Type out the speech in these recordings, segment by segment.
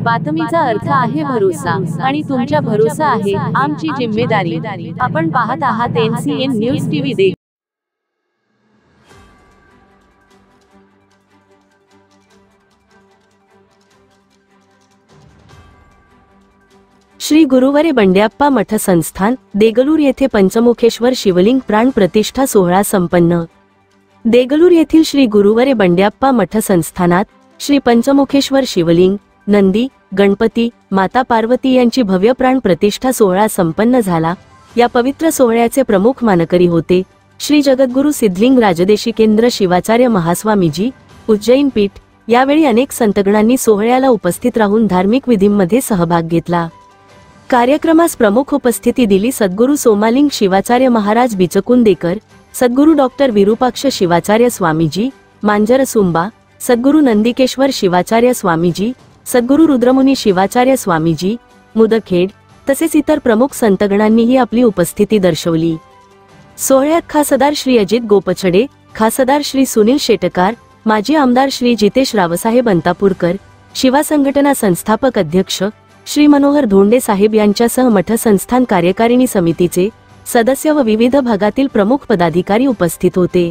बातमीचा अर्थ आहे भरोसा आणि तुमच्या भरोसा आहे आमची जिम्मेदारी। आपण पाहत आहात NCN न्यूज टीव्ही दे। श्री गुरुवरे बंड्याप्पा मठ संस्थान देगलूर येथे पंचमुखेश्वर शिवलिंग प्राण प्रतिष्ठा सोहळा संपन्न। देगलूर येथील श्री गुरुवरे बंड्याप्पा मठ संस्थानात श्री पंचमुखेश्वर शिवलिंग, नंदी, गणपती, माता पार्वती यांची भव्य प्राण प्रतिष्ठा सोहळा संपन्न झाला। या पवित्र सोहळ्याचे प्रमुख मानकरी होते श्री जगद्गुरु सिद्धलिंग राजदेशिकेंद्र शिवाचार्य महास्वामीजी, उज्जैन पीठ। यावेळी अनेक संतगणांनी सोहळ्याला उपस्थित राहून धार्मिक विधींमध्ये सहभाग घेतला। कार्यक्रमास प्रमुख उपस्थिती दिली सद्गुरु सोमालिंग शिवाचार्य महाराज बिचकुंदेकर, सद्गुरु डॉक्टर विरूपाक्ष शिवाचार्य स्वामीजी, मांजरसुंबा, सद्गुरु नंदिकेश्वर शिवाचार्य स्वामीजी, सद्गुरु रुद्रमुनी शिवाचार्य स्वामीजी, मुदखेड, तसेच इतर प्रमुख संतगणांनीही आपली उपस्थिती दर्शवली। सोहळ्यात खासदार श्री अजित गोपछडे, खासदार श्री सुनील शेटकार, माजी आमदार श्री जितेश रावसाहेब अंतापूरकर, शिवा संघटना संस्थापक अध्यक्ष श्री मनोहर धोंडे साहेब यांच्यासह मठ संस्थान कार्यकारिणी समितीचे सदस्य व विविध भागातील प्रमुख पदाधिकारी उपस्थित होते।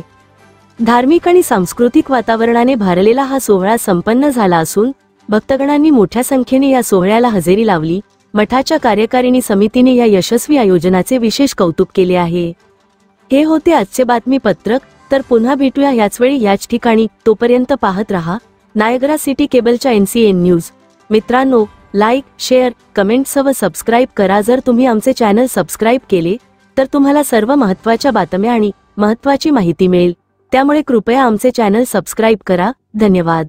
धार्मिक आणि सांस्कृतिक वातावरणाने भारलेला हा सोहळा संपन्न झाला असून भक्तगणांनी मोठ्या संख्येने या सोहळ्याला हजेरी लावली। मठाच्या कार्यकारिणी समितीने या यशस्वी आयोजनाचे विशेष कौतुक केले आहे। हे होते आजचे बातमीपत्रक, तर पुन्हा भेटूया याचवेळी याच ठिकाणी। तोपर्यंत पाहत रहा नायगरा सिटी केबलच्या NCN न्यूज। मित्रांनो, लाईक, शेअर, कमेंट्स व सबस्क्राईब करा। जर तुम्ही आमचे चॅनल सबस्क्राईब केले तर तुम्हाला सर्व महत्त्वाच्या बातम्या आणि महत्त्वाची माहिती मिळेल। त्यामुळे कृपया आमचे चॅनल सबस्क्राईब करा। धन्यवाद।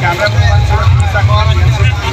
कॅमेरा